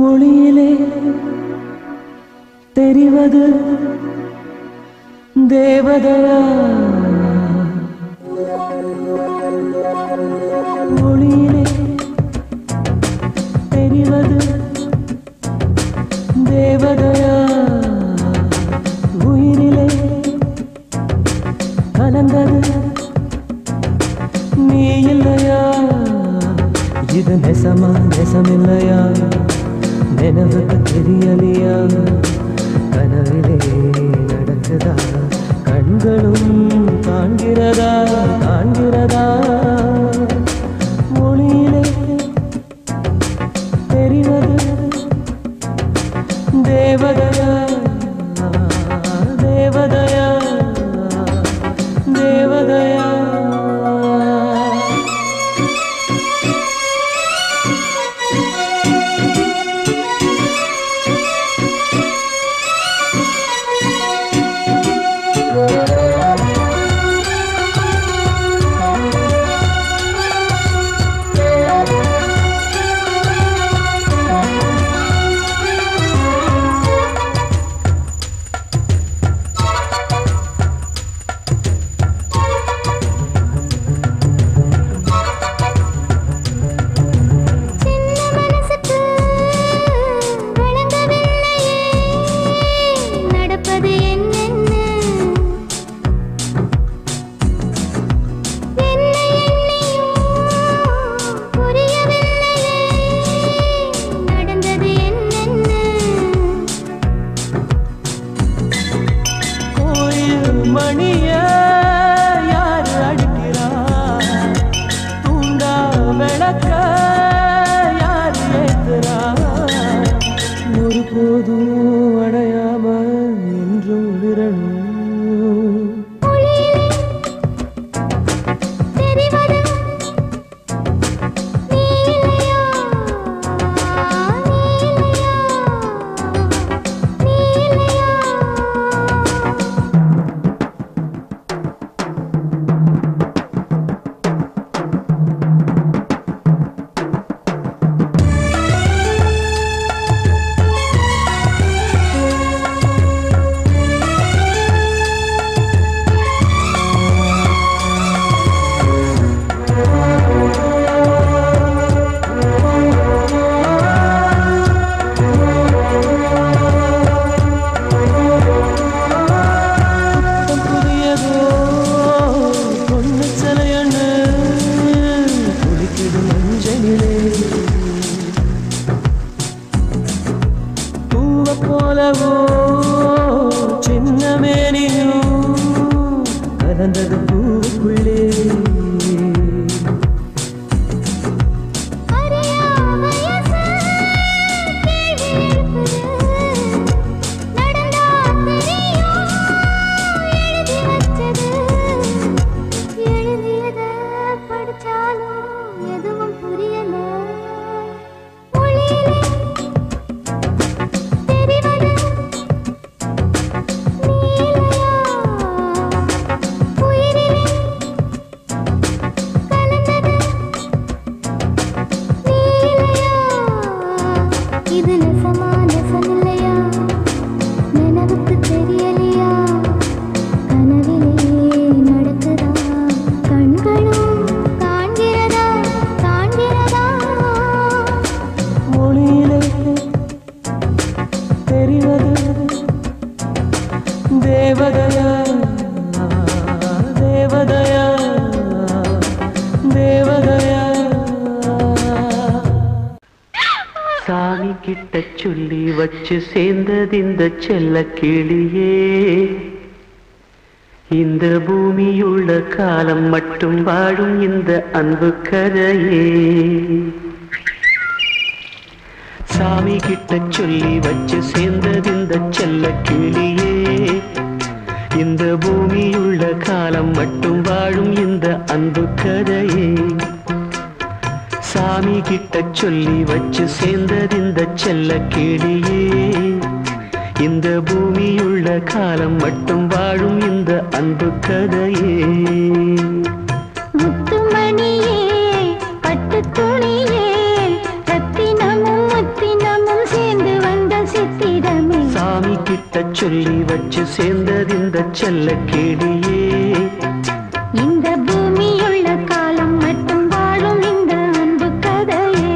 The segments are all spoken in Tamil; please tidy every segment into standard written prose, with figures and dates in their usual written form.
ஒளியிலே தெரிவது தேவதையா ஒளியிலே தெரிவது தேவதையா உயிரிலே கலந்தது நீ இல்லையா இது நெசமா நெசமில்லையா நினைவுக்கு தெரியலையா கனவிலே நடக்குதா கண்களும் காண்கிறதா காண்கிறதா மொழியிலே தெரிவது தேவதையா தேவதையா தேவதையா மணிய யார் அடிக்கிறா தூண்டா விளக்க யார் ஏத்துறா ஒரு போதும் அடையாம என்றும் விரணும் போலவோ சின்ன மேனியும் கலந்தது பூக்குள்ளே இது நெசமா நெசமில்லையா நினைவுக்கு தெரியலையா கனவிலே நடக்குதா கண்களும் காண்கிறதா காண்கிறதா மொழியிலே தெரிவது தேவதையா தேவதையா தேவதையா சாமி கிட்ட சொல்லி வச்சு சேர்ந்தது இந்த செல்ல கிளியே இந்த பூமியுள்ள காலம் மட்டும் வாழும் இந்த அன்பு கதையே சாமி கிட்ட சொல்லி வச்சு சேர்ந்தது இந்த செல்ல கிளியே இந்த பூமியுள்ள காலம் மட்டும் வாழும் இந்த அன்பு கதையே சாமி கிட்ட சொல்லி வச்சு சேர்ந்தது இந்த செல்ல கிளியே இந்த பூமியுள்ள காலம் மட்டும் வாழும் இந்த அன்பு கதையே முத்துமணியே பட்டு துணியே ரத்தினமும் முத்தினமும் சொல்லி வச்சு சேர்ந்தது இந்த செல்ல கேடியே. இந்த பூமியுள்ள காலம் மட்டும் வாழும் இந்த அன்பு கதையே.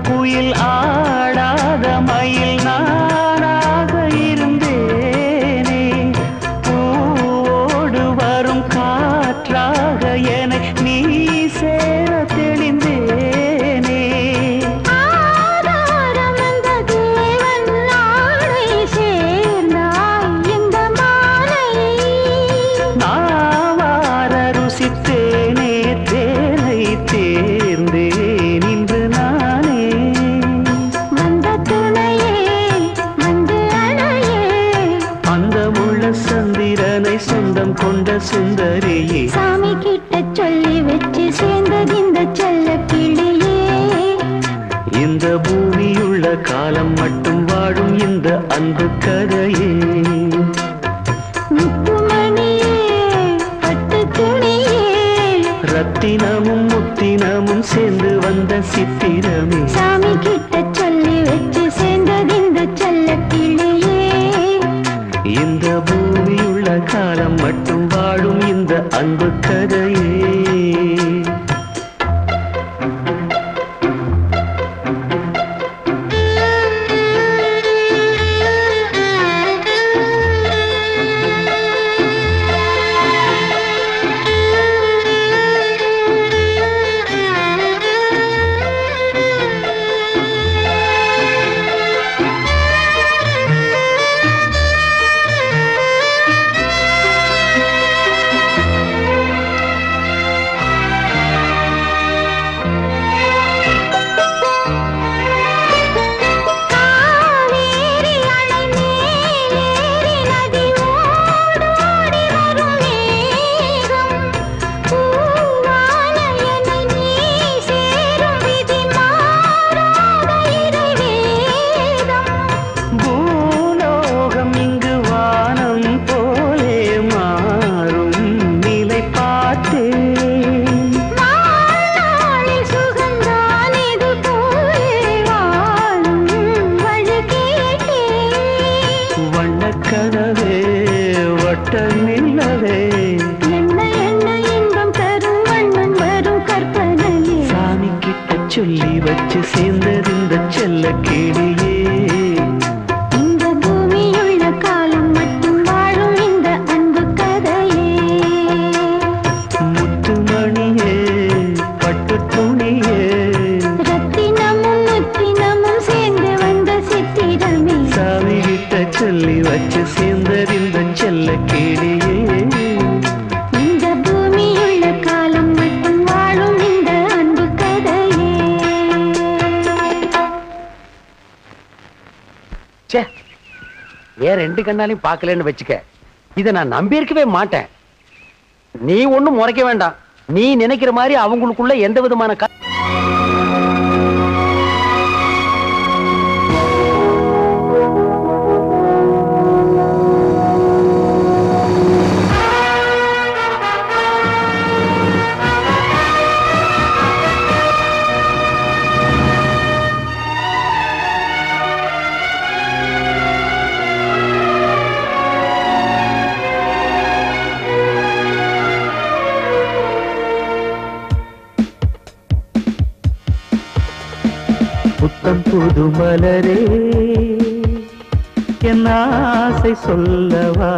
குயில் ஆடாத மயில் நானாக இருந்தேனே. பூவோடு வரும் காற்றாக என நீ சேர தெளிந்தேனே. ஆதாரம் அந்த தேவன் நாளை சேர்ந்தாய் இந்த மாலை. நாவார ருசித்தேனே தேனை தேர்ந்தேன் இன்று நானே. வந்த துணையே வந்து அணையே. அந்தமுள்ள சந்திரனை சொந்தம் கொண்ட சுந்தரியே. சாமி கிட்ட சொல்லி வச்சு சேர்ந்தது இந்த செல்ல கிளியே. இந்த பூமியுள்ள காலம் மட்டும் வாழும் இந்த அன்பு கதையே. முத்துமணியே பட்டு துணியே. ரத்தினமும் முத்தினமும் சேர்ந்து வந்த சித்திரமே. சாமி கிட்ட சொல்லி வச்சு சேர்ந்தது இந்த செல்ல கிளியே. இந்த பூமியுள்ள காலம் மட்டும் வாழும் இந்த அன்பு கதையே. காவேரி அணை மேலேறி நதி ஓடோடி வரும் மேகம். பூவான என்னை நீ சேரும் விதி மாறாத இறைவேதம். பூலோகம் இங்கு வானம் போலே மாறும் நிலை பார்த்தேன். வாழ்நாளில் சுகந்தான் இது போலே வாழும் வழி கேட்டேன். வண்ணக்கனவே வட்ட நில்லவே. என்ன என்ன இன்பம் தரும் வண்ணன் வரும் கற்பனையே. சாமி கிட்ட சொல்லி வச்சு சேர்ந்தது இந்த செல்ல கிளியே. இந்த பூமியுள்ள காலம் மட்டும் வாழும் இந்த அன்பு கதையே. முத்துமணியே பட்டு துணியே. ரத்தினமும் முத்தினமும் சேர்ந்து வந்த சித்திரமே. சாமி கிட்ட சொல்லி வச்சு சேர்ந்தது இந்த செல்ல கிளியே. இந்த பூமியுள்ள காலம் மட்டும் வாழும் இந்த அன்பு கதையே. ச்சே, ஏன் ரெண்டு கண்ணாலையும் பார்க்கலன்னு வச்சுக்க, இதை நான் நம்பி இருக்கவே மாட்டேன். நீ ஒண்ணும் முறைக்க வேண்டாம். நீ நினைக்கிற மாதிரி அவங்களுக்குள்ள எந்த விதமான புத்தம் புது மலரே என் ஆசை சொல்லவா.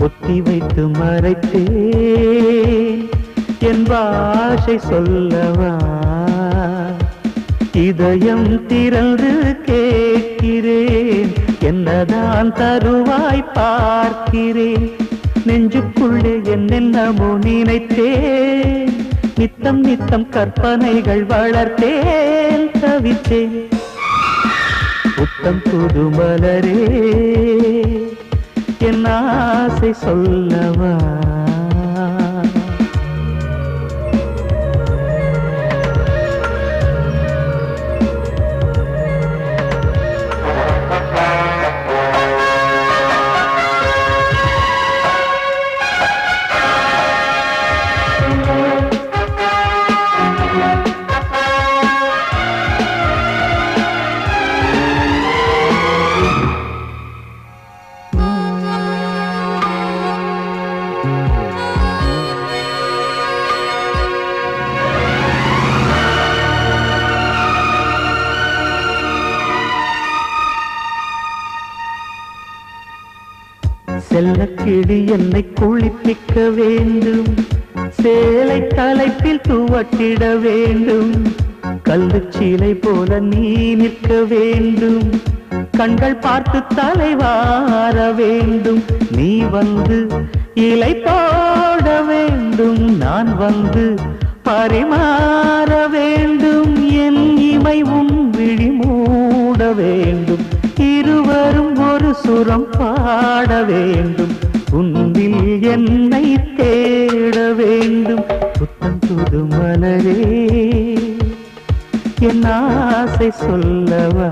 ஒத்தி வைத்து மறைத்தேன் என் பாஷை சொல்லவா. இதயம் திறந்து கேட்கிறேன் என்னதான் தருவாய் பார்க்கிறேன். நெஞ்சுக்குள்ளே என்னென்னமோ நினைத்தேன். நித்தம் நித்தம் கற்பனைகள் வளர்த்தேன் தவித்தேன். புத்தம் புது மலரே என் ஆசை சொல்லவா செல்லக்கிளி என்னை குளிப்பிக்க வேண்டும் சேலை தலைப்பில் துவட்டிட வேண்டும் கல்லுச்சீலை போல நீ நிற்க வேண்டும் கண்கள் பார்த்து தலைவார வேண்டும் நீ வந்து இலை போட வேண்டும் நான் வந்து பரிமாற வேண்டும் என் இமை உன் விழி மூட வேண்டும் இருவரும் ஒரு சுரம் பாட வேண்டும் உன்னில் என்னை தேட வேண்டும் புத்தம் புது மலரே என் ஆசை சொல்லவா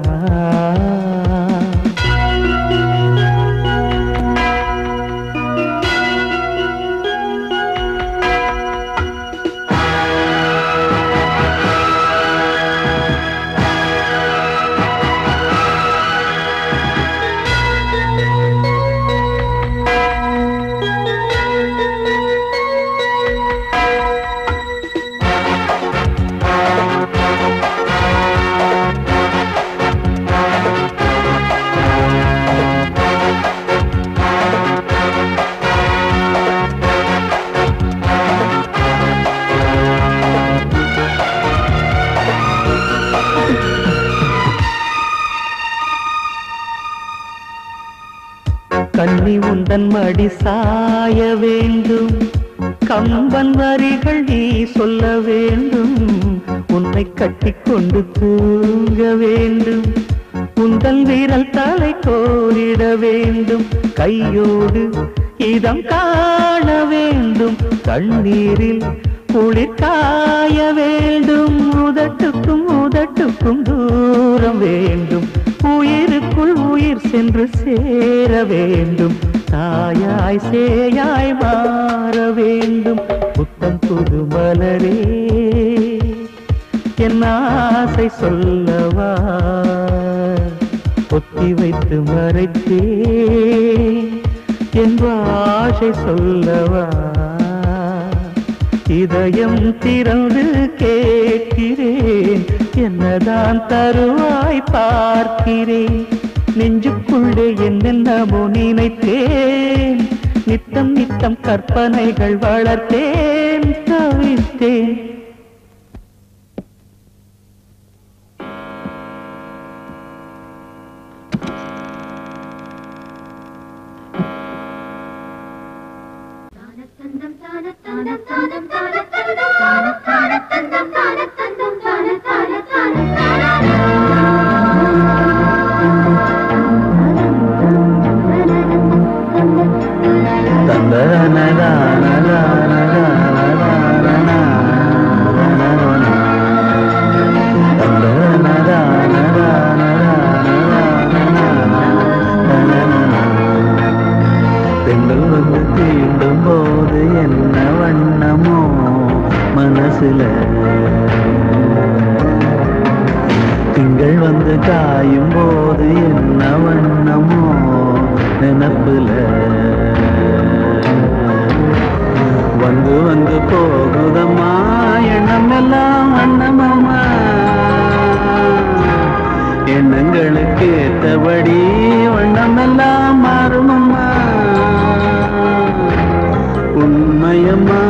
கண்ணி உந்தன் மடி சாய வேண்டும் கம்பன் வரிகள் நீ சொல்ல வேண்டும் உன்னை கட்டிக்கொண்டு தூங்க வேண்டும் உந்தன் வீரல் தலை கோரிட வேண்டும் கையோடு இதம் காண வேண்டும் கண்ணீரில் குளிர் காய வேண்டும் உதட்டுக்கும் உதட்டுக்கும் தூரம் வேண்டும் உயிருக்குள் உயிர் சென்று சேர வேண்டும் தாயாய் சேயாய் மாற வேண்டும் புத்தம் புது மலரே என் ஆசை சொல்லவா பொத்தி வைத்து மறைத்தே என் ஆசை சொல்லவா இதயம் திறந்து கேட்கிறேன் என்னதான் தருவாய் பார்க்கிறேன் நெஞ்சுக்குள்ளே என்னென்னமோ நினைத்தேன் நித்தம் நித்தம் கற்பனைகள் வளர்த்தேன் தவித்தேன் பெண்கள் வந்து தீண்டும் போது என்ன வண்ணமோ மனசுல திங்கள் வந்து காயும் போது என்ன வண்ணமோ நினப்புல வந்து வந்து போகுதம்மா எண்ணம் எல்லாம் வண்ணமம்மா எண்ணங்களுக்கு ஏற்றபடி வண்ணம் எல்லாம் மாறுமம்மா உண்மையம்மா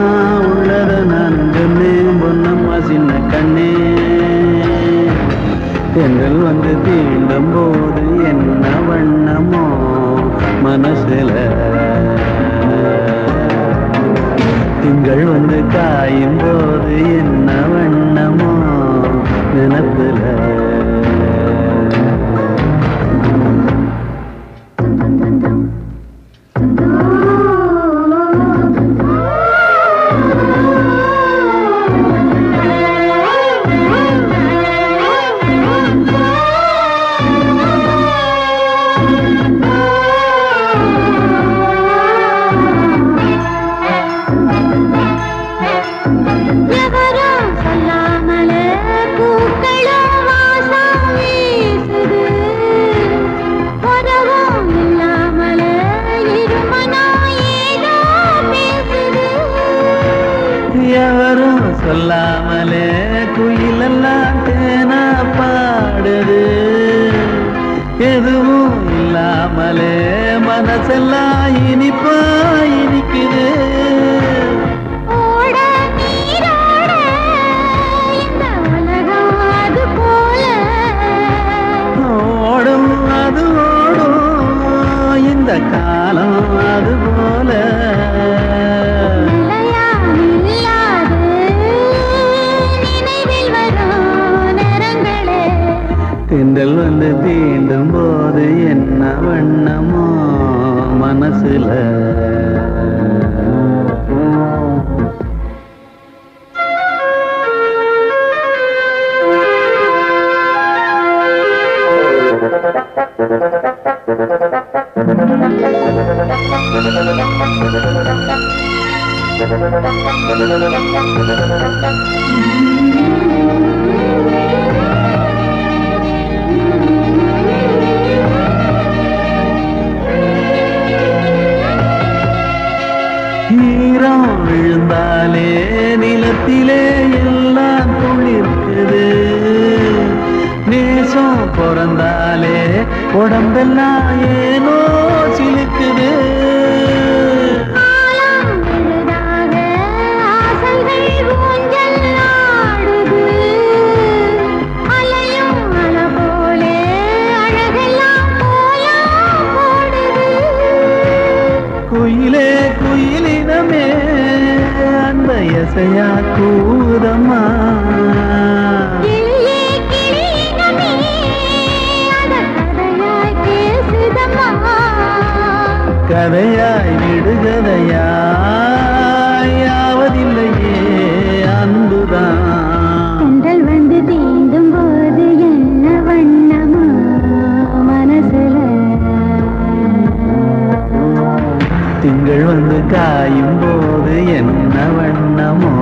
உள்ளத நான் சொன்னேன் பொன்னம்மா சின்ன கண்ணே தென்றல் வந்து தீண்டும் போது என்ன வண்ணமோ மனசுல திங்கள் வந்து காயும் போது என்ன வண்ணமோ நினப்புல குயிலெல்லாம் தேனா பாடுது எதுவும் இல்லாமலே மனசெல்லாம் இனிப்பா இனிக்குது ஓட நீரோட இந்த உலகம் அது போல ஓடும் அது ஓடும் இந்த காலம் அது போல தென்றல் வந்து தீண்டும் போது என்ன வண்ணமோ மனசுல ஈரம் விழுந்தாலே நிலத்திலே எல்லாம் துளிர்க்குது நேசம் பிறந்தாலே உடம்பெல்லாம் ஏனோ சிலுக்குது குயிலே குயிலினமே அந்த எசையா கூதம்மா கதையாய் விடுகதையாய் யாவதில்லையே அன்புதான் தென்றல் வந்து தீண்டும் போது என்ன வண்ணமோ மனசுல திங்கள் வந்து காயும் போது என்ன வண்ணமோ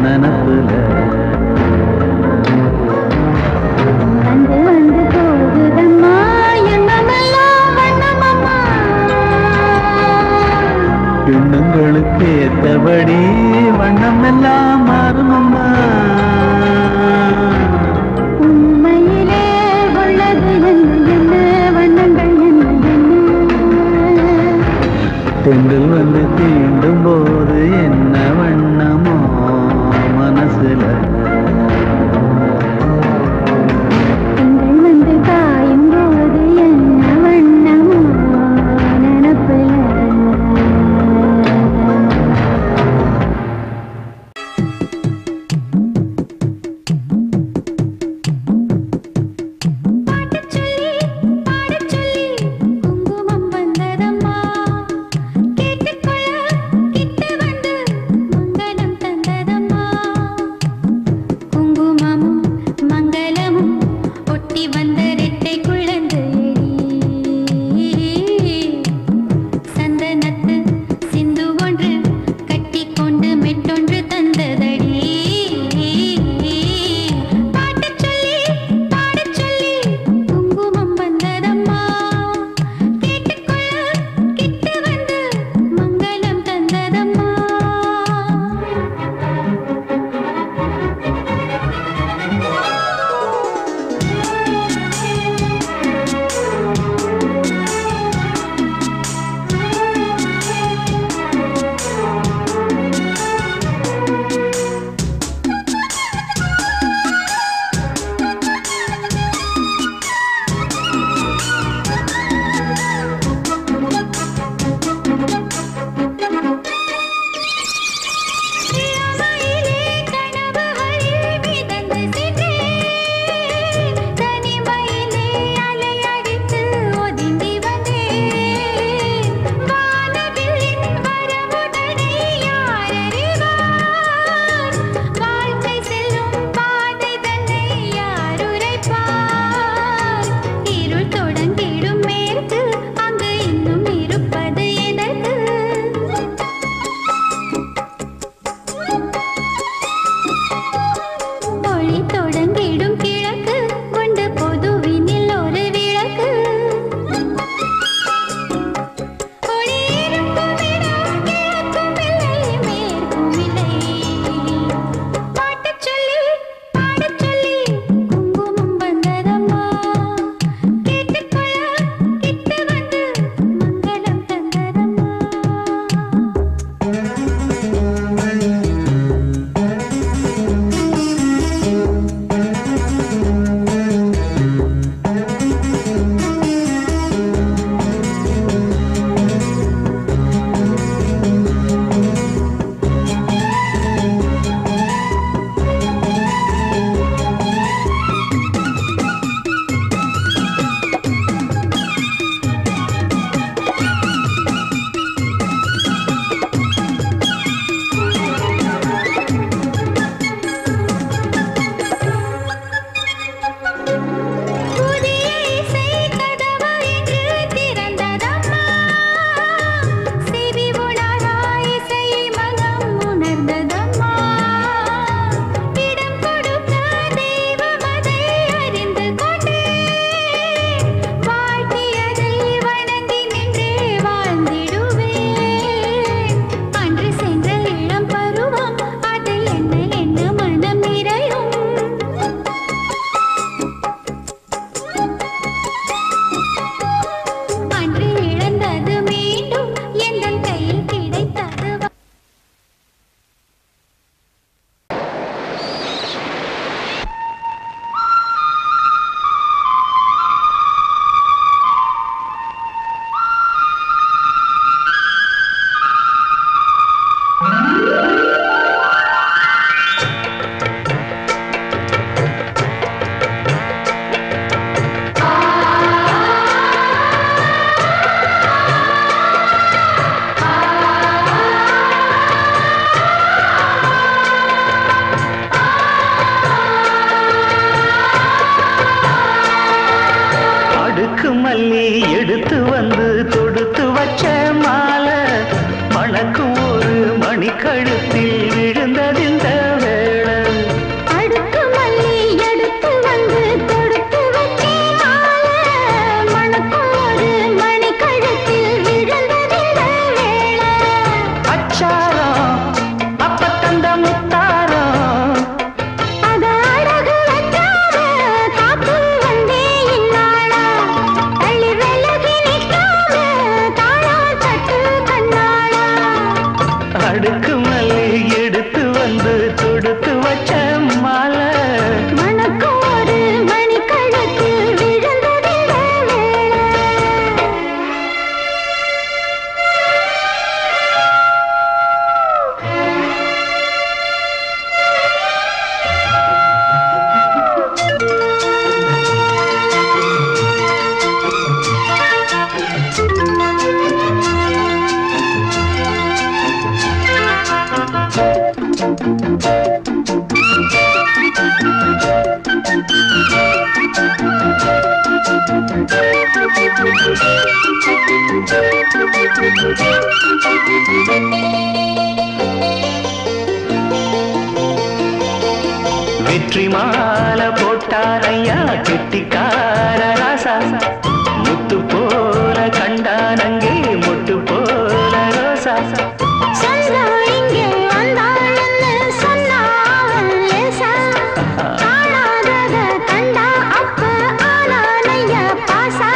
நனப்புல வந்து வந்து போகுதம்மா எண்ணமெல்லாம் வண்ணமம்மா எண்ணங்களுக்கு ஏற்றபடி வண்ணம் எல்லாம் மாறுமம்மா உண்மையிலே உள்ளது என்ன வண்ணங்கள் என்ன தென்றல் வந்து தீண்டும் போது என்ன வண்ணமோ மனசுல திங்கள் வந்து காயும் போது என்ன வண்ணமோ நினப்புல குங்குமம் வந்ததம்மா கேட்டுக்கொள்ள கிட்ட வந்து மங்களம் தந்ததம்மா மல்லி எடுத்து வந்து தொடுத்து வச்ச மாலை மணக்கும் ஒரு மணிக்கழுத்தில் விழுந்ததிந்த வேளை அடுக்கு மல்லி எடுத்து வந்து தொடுத்து வச்சே மாலை மணக்கும் ஒரு மணிக்கழுத்தில் விழுந்ததிந்த வேளை அச்சாரம் அப்ப தந்த முத்தாரம் அத அழகு வச்சார காத்து வந்தே இந்நாளா தள்ளி விலகி நிற்காம தாளா தட்டு கண்ணாளா அடுக்கு மல்லி எடுத்து வந்து தொடுத்து வச்ச மாலை மணக்கும் ஒரு மணிக்கழுத்தில் விழுந்ததிந்த வேளை வெற்றி மாலை போட்டாரையா கெட்டிக்கார ராசா முத்து போல கண்டானங்கே மொட்டு போல ரோசா சந்தா இங்கே வந்தாள்னு சொன்னான் லேசா காணாதத கண்டா அப்ப ஆனானையா பாசா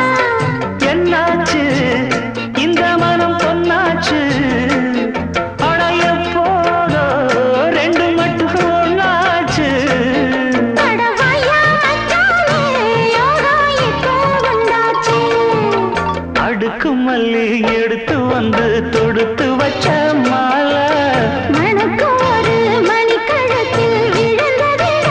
என்னாச்சு இந்த மனம் பொன்னாச்சு அடைய போதோ ரெண்டு மட்டும் ஒன்னாச்சு கடவாயா மச்சானே யோகா இப்போ வந்தாச்சு அடுக்கு மல்லி எடுத்து வந்து தொடுத்து வச்ச மாலை மணக்கும் ஒரு மணிக்கழுத்தில் விழுந்ததிந்த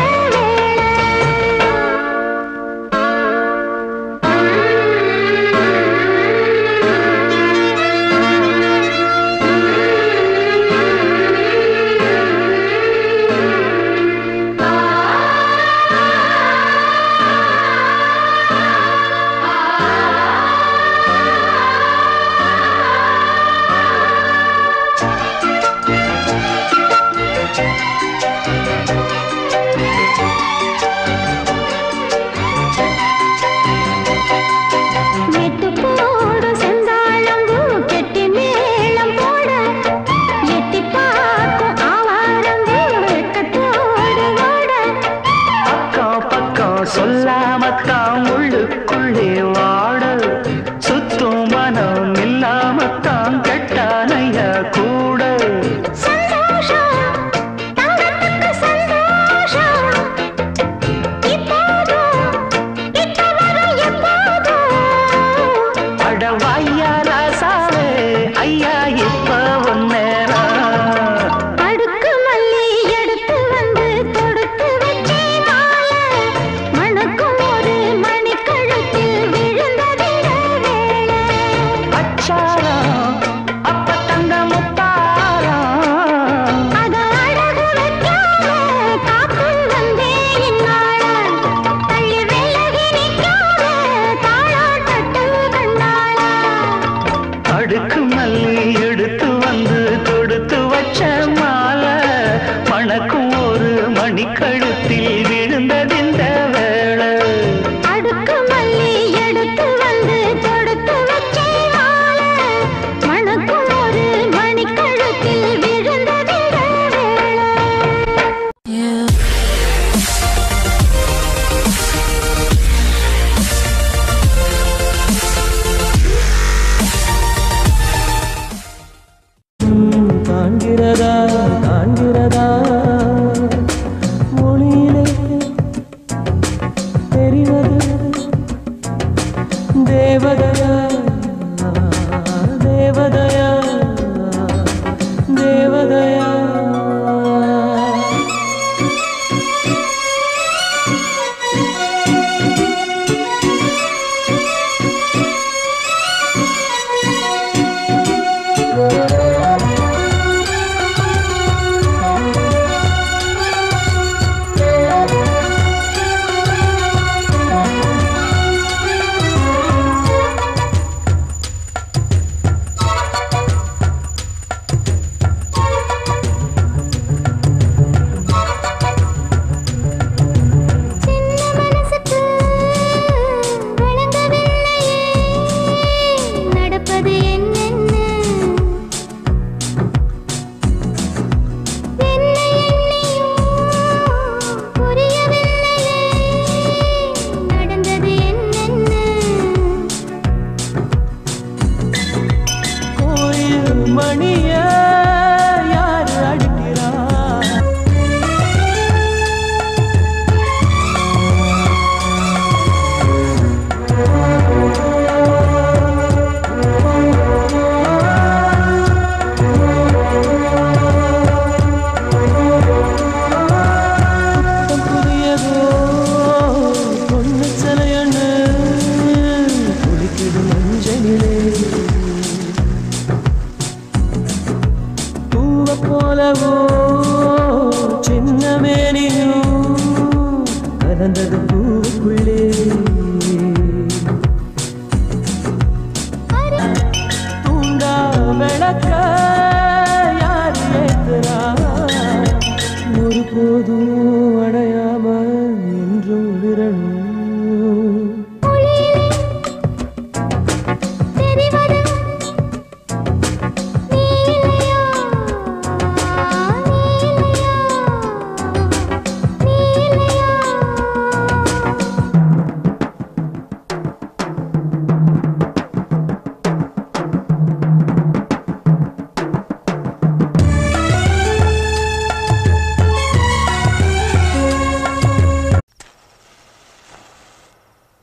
நெட்டு போடு செந்தாழம்பூ கெட்டி மேளம் போட எட்டி பார்க்கும் ஆவாரம்பூ வெக்கத்தோடு ஓட அக்கம் பக்கம் சொல்லாமத்தான் உள்ளுக்குள்ளே வாட சுத்தும் மனம் இல்லாமத்தான் கெட்டானைய கூட சந்தோஷம் தங்கத்துக்கு சந்தோஷம் இப்போதும் இப்ப வரும் எப்போதும் அடவாயா ராசாவே ஐயா இப்ப ஒன்னேரம் அடுக்கு மல்லி எடுத்து வந்து தொடுத்து வச்சே மாலை மணக்கும் ஒரு மணிக்கழுத்தில் விழுந்ததிந்த வேளை அச்சாரம் அப்ப தந்த முத்தாரம் அத அழகு வைக்காம காத்து வந்தே இந்நாளா தள்ளி விலகி நிற்காம தாளா தட்டு கண்ணாளா அடுக்கு மல்லி எடுத்து வந்து தொடுத்து வச்ச மாலை மணக்கும் ஒரு மணிக்கழுத்தில் விழுந்ததிந்த வேளை அடுக்கு மல்லி எடுத்து வந்து தொடுத்து வச்சே மாலை மணக்கும் ஒரு மணிக்கழுத்தில் விழுந்ததிந்த வேளை காண்கிறதா காண்கிறதா மொழியிலே கலந்தது பூக்குள்ளே தூங்கா விளக்க யார் ஏத்துறா ஒரு போதும் அடையாம என்றும் விரணும்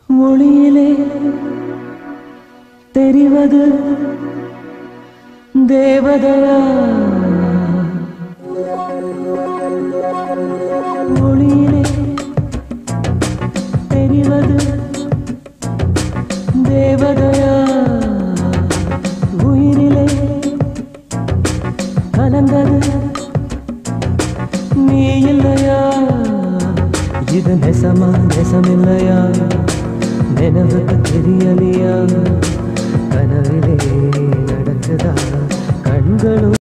ஒளியிலே தெரிவது தேவதையா ஒளியிலே தெரிவது தேவதையா உயிரிலே கலந்தது நீ இல்லையா இது நெசமா நெசமில்லையா நினைவுக்கு தெரியலையா கனவிலே நடக்குதா கண்களும்